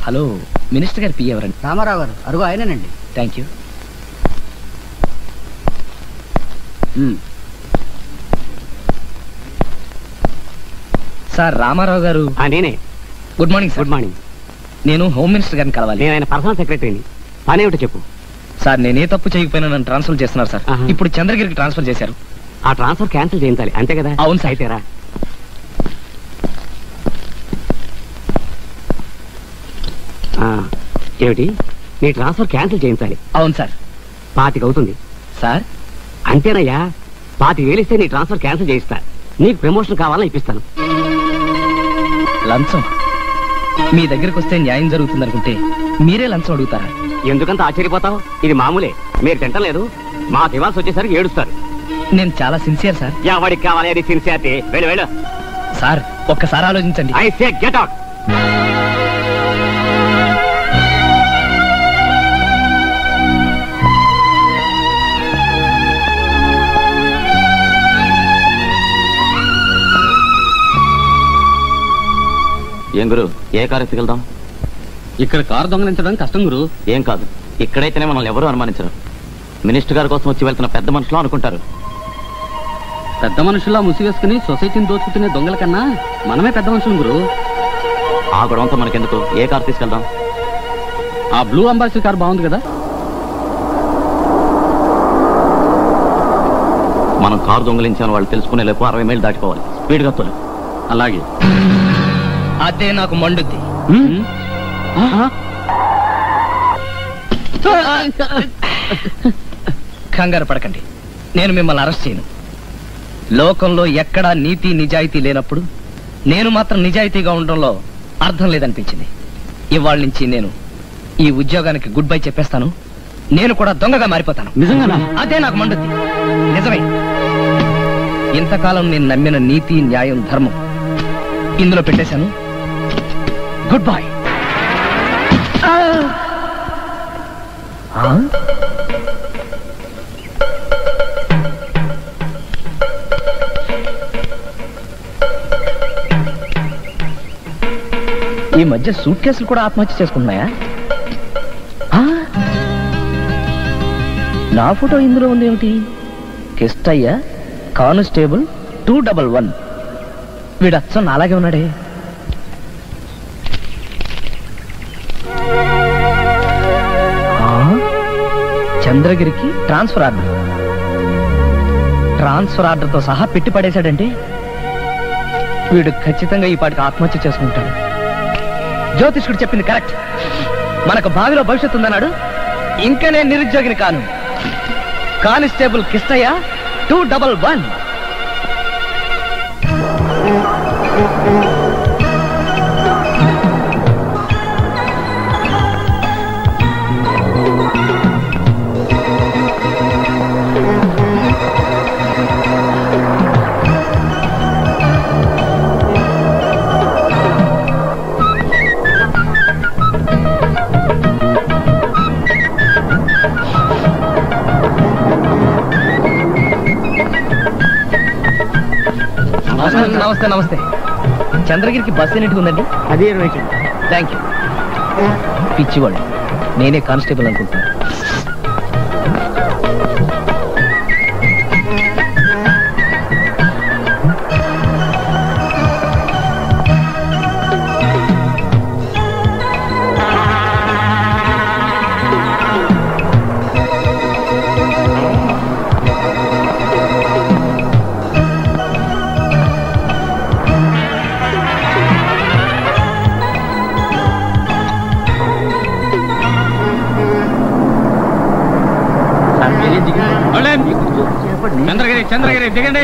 Hello, minister గారు PA ఎవరండి? రామారావు గారు. అరుగు ఆయనేనండి. Thank you. సార్ రామారావు గారు. నేనే. Good morning. Good morning. నేను హోమ్ మినిస్టర్ గారిని కలవాలి. నేను ఆయన పర్సనల్ సెక్రటరీని. పనేమిటో చెప్పు. సార్ నేనే తప్పు చేయకపోయినా నన్ను ట్రాన్స్ఫర్ చేస్తున్నారు సార్. ఇప్పుడు చంద్రగిరికి ట్రాన్స్ఫర్ చేశారు. ఆ ట్రాన్స్ఫర్ క్యాన్సిల్ చేయించాలి అంతే కదా? అవును సార్. అయితేరా ఏమిటి? నీ ట్రాన్స్ఫర్ క్యాన్సిల్ చేయించాలి? అవును సార్. 25 అవుతుంది సార్. అంతేనయ్యా. 25,000 ఇస్తే నీ ట్రాన్స్ఫర్ క్యాన్సిల్ చేయిస్తా. నీకు ప్రమోషన్ కావాలని ఇప్పిస్తాను. లంచం? మీ దగ్గరికి వస్తే న్యాయం జరుగుతుంది అనుకుంటే మీరే లంచం అడుగుతారా? ఎందుకంత ఆశ్చర్యపోతావు? ఇది మామూలే. మీరు తింటలేదు, మాకు ఇవ్వాల్సి వచ్చేసరికి ఏడుస్తారు. నేను చాలా సిన్సియర్ సార్. ఎవరికి కావాలి అది సిన్సియారిటీ? వెళ్ళు వెళ్ళు. సార్ ఒక్కసారి ఆలోచించండి. I say get out. ఏం గురు, ఏ కారు ఎత్తుకెళ్దాం? ఇక్కడ కారు దొంగలించడం కష్టం గురు. ఏం కాదు, ఇక్కడైతేనే మనల్ని ఎవరూ అనుమానించరు. మినిస్టర్ గారి కోసం వచ్చి వెళ్తున్న పెద్ద మనుషులు అనుకుంటారు. పెద్ద మనుషుల్లా ముసివేసుకుని సొసైటీని దోచుకునే దొంగల కన్నా మనమే పెద్ద మనుషులు గురు. ఆ గొడవంతా మనకెందుకు, ఏ కారు తీసుకెళ్దాం? ఆ బ్లూ అంబాసిడర్ కార్ బాగుంది కదా. మనం కారు దొంగలించాను వాళ్ళు తెలుసుకునే లేపు 60 మైళ్ళు దాటిపోవాలి. స్పీడ్గా తోలు. అలాగే. అదే నాకు మండుద్ది. కంగారు పడకండి, నేను మిమ్మల్ని అరెస్ట్ చేయను. లోకంలో ఎక్కడా నీతి నిజాయితీ లేనప్పుడు నేను మాత్రం నిజాయితీగా ఉండడంలో అర్థం లేదనిపించింది. ఇవాళ నుంచి నేను ఈ ఉద్యోగానికి గుడ్ బై చెప్పేస్తాను. నేను కూడా దొంగగా మారిపోతాను. నిజంగానా? అదే నాకు మండుద్ది. నిజమే. ఇంతకాలం నేను నమ్మిన నీతి, న్యాయం, ధర్మం ఇందులో పెట్టేశాను. Good bye. ఈ మధ్య సూట్ కేసులు కూడా ఆత్మహత్య చేసుకుంటున్నాయా? నా ఫోటో ఇందులో ఉంది ఏమిటి? కిష్టయ్య, కానిస్టేబుల్ 211. వీడు అచ్చం అలాగే ఉన్నాడే. చంద్రగిరికి ట్రాన్స్ఫర్ ఆర్డర్. ట్రాన్స్ఫర్ ఆర్డర్తో సహా పెట్టి పడేశాడంటే వీడు ఖచ్చితంగా ఈ పాటికి ఆత్మహత్య చేసుకుంటాడు. జ్యోతిష్కుడు చెప్పింది కరెక్ట్. మనకు భావిలో భవిష్యత్తు ఉందన్నాడు. ఇంకా నేను నిరుద్యోగిని కాను. కానిస్టేబుల్ కిష్టయ్య 211. నమస్తే. నమస్తే. చంద్రగిరికి బస్సు ఎన్నిటికి ఉందండి? అది 20. Thank you. పిచ్చివాళ్ళు, నేనే కానిస్టేబుల్ అనుకుంటున్నాను. చంద్రగిరి దిగండి.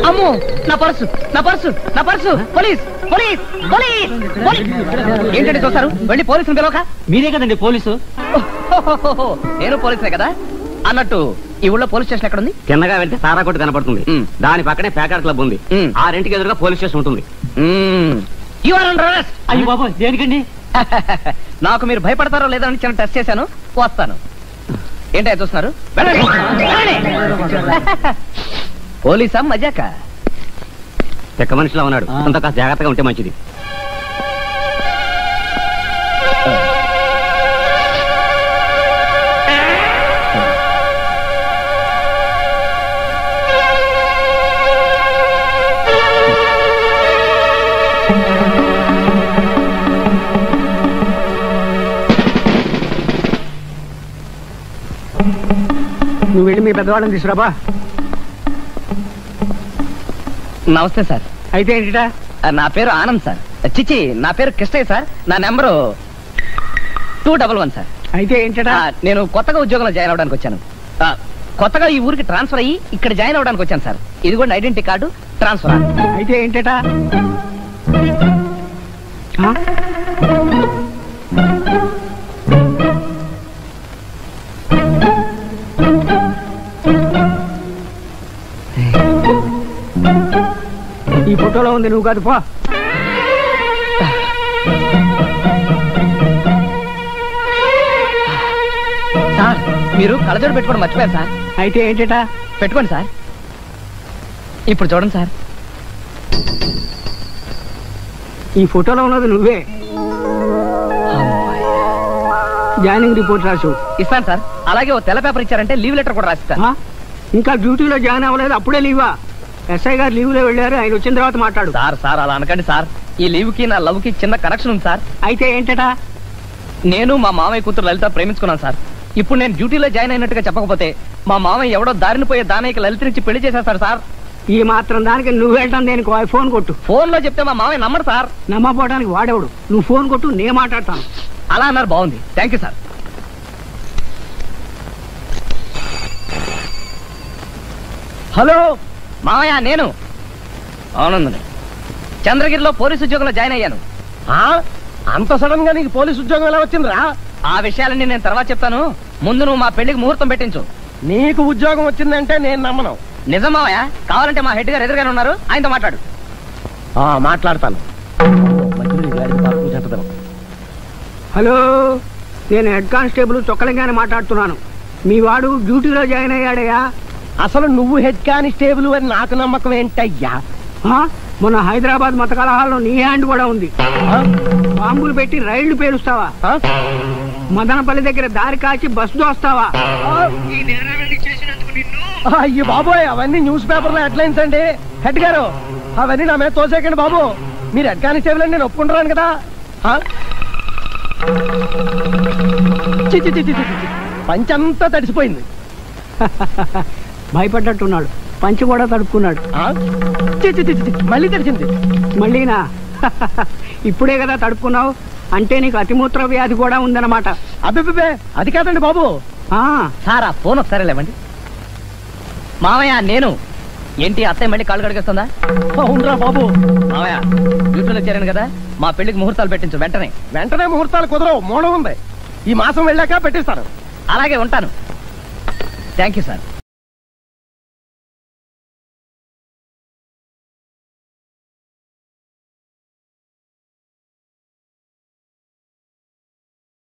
అమ్మో, నా పర్సు, నా పర్సు, నా purse. Police, police, police, police. ఏంటంటే చూస్తారు? వెళ్ళి పోలీసులు పిలవక. మీరే కదండి పోలీసు. నేను పోలీసులే కదా. అన్నట్టు ఈ ఊళ్ళో పోలీస్ స్టేషన్ ఎక్కడ ఉంది? కిందగా వెళ్తే సారా కొట్టు కనపడుతుంది. దాని పక్కనే ప్యాకెట్ క్లబ్ ఉంది. ఆ రెంటికి ఎదురుగా పోలీస్ స్టేషన్ ఉంటుంది. అయ్యో బాబు, దేనికండి? నాకు మీరు భయపడతారో లేదో అని చిన్న టెస్ట్ చేశాను. వస్తాను. ఏంటో చూస్తున్నారు? పోలీసా మజాక? చెక్క మనిషిలో ఉన్నాడు, అంత కాస్త జాగ్రత్తగా ఉంటే మంచిది. నువ్వు వెళ్ళి మీ పెద్దవాళ్ళని తీసుకురాబా. నమస్తే సార్. అయితే ఏంటిటా? నా పేరు ఆనంద్ సార్. చిచి, నా పేరు కృష్ణయ్య సార్. నా నెంబరు 211 సార్. అయితే ఏంటటా? నేను కొత్తగా ఉద్యోగంలో జాయిన్ అవడానికి వచ్చాను. కొత్తగా ఈ ఊరికి ట్రాన్స్ఫర్ అయ్యి ఇక్కడ జాయిన్ అవడానికి వచ్చాను సార్. ఇదిగోండి ఐడెంటిటీ కార్డు, ట్రాన్స్ఫర్. అయితే ఏంటటా? ఈ ఫోటోలో ఉంది, నువ్వు కాదు పో. సార్, మీరు కళ్ళజోడు పెట్టుకోవడం మర్చిపోయారు సార్. అయితే ఏంటటా? పెట్టుకోండి సార్. ఇప్పుడు చూడండి సార్. ఈ ఫోటోలో ఉన్నది నువ్వే. జాయినింగ్ రిపోర్ట్ రాసు. ఇస్తాను సార్. అలాగే ఓ తెల్ల పేపర్ ఇచ్చారంటే లీవ్ లెటర్ కూడా రాసిస్తాను. ఇంకా డ్యూటీలో జాయిన్ అవ్వలేదు, అప్పుడే లీవా? ఎస్ఐ గారు లీవ్లో వెళ్ళారు, ఆయన వచ్చిన తర్వాత మాట్లాడు. సార్ అలా అనకండి సార్. ఈ లీవ్ కి నా లవ్ కి చిన్న కనెక్షన్ ఉంది సార్. అయితే ఏంటటా? నేను మా మామయ్య కూతురు లలిత ప్రేమించుకున్నాను సార్. ఇప్పుడు నేను డ్యూటీలో జాయిన్ అయినట్టుగా చెప్పకపోతే మా మామయ్య ఎవడో దారిని పోయే దానికి లలిత నుంచి పెళ్లి చేసేస్తాడు సార్. ఈ మాత్రం దానికి నువ్వు వెళ్ళటం దేనికి? ఫోన్ కొట్టు. ఫోన్ లో చెప్తే మా మామయ్య నమ్మడు సార్. నమ్మపోవడానికి వాడేవాడు. నువ్వు ఫోన్ కొట్టు, నేను మాట్లాడతాను. అలా అన్నారు, బాగుంది. Thank you sir. హలో మామయ్య, నేను ఆనందని చంద్రగిరిలో పోలీసు ఉద్యోగంలో జాయిన్ అయ్యాను. అంత సడన్ గా నీకు పోలీసు ఉద్యోగం ఎలా వచ్చిందిరా? ఆ విషయాలన్నీ నేను తర్వాత చెప్తాను. ముందు నువ్వు మా పెళ్లికి ముహూర్తం పెట్టించు. నీకు ఉద్యోగం వచ్చిందంటే నేను నమ్మను. నిజం మామయ్య? కావాలంటే మా హెడ్ గారు ఎదురుగానే ఉన్నారు, ఆయనతో మాట్లాడు. మాట్లాడతాను. హలో, నేను హెడ్ కానిస్టేబుల్ చొక్కలింగానే మాట్లాడుతున్నాను. మీ వాడు డ్యూటీలో జాయిన్ అయ్యాడయ్యా. అసలు నువ్వు హెడ్ కానిస్టేబుల్ అని నాకు నమ్మకం ఏంటయ్యా? మొన్న హైదరాబాద్ మత కలహాల్లో నీ హ్యాండ్ కూడా ఉంది. బాంబులు పెట్టి రైళ్లు పేలుస్తావా? మదనపల్లి దగ్గర దారి కాచి బస్సు దోస్తావా? అయ్యో బాబోయ్, అవన్నీ న్యూస్ పేపర్ లో హెడ్లైన్స్ అండి. హెడ్ గారు, అవన్నీ నా మీద తోసేకండి బాబు. మీరు హెడ్ కానిస్టేబుల్ అని నేను ఒప్పుకుంటున్నాను కదా. పంచంతా తడిసిపోయింది. భయపడ్డట్టున్నాడు. పంచి కూడా తడుపుకున్నాడు. మళ్ళీ తడిసింది. మళ్ళీనా? ఇప్పుడే కదా తడుపుకున్నావు. అంటే నీకు అతిమూత్ర వ్యాధి కూడా ఉందన్నమాట. అబ్బే, అది కాదండి బాబు. సార్, ఆ ఫోన్ ఒకసారి లేవండి. మామయ్య, నేను ఏంటి అత్తయ్య మళ్ళీ కాళ్ళు కడిగేస్తుందా? అవునరా బాబు. మామయ్య, డ్యూటీలో చేరాను కదా, మా పెళ్లికి ముహూర్తాలు పెట్టించు వెంటనే. వెంటనే ముహూర్తాలు కుదరవు, మూడం ఉంది. ఈ మాసం వెళ్ళాక పెట్టిస్తాను. అలాగే ఉంటాను. Thank you sir.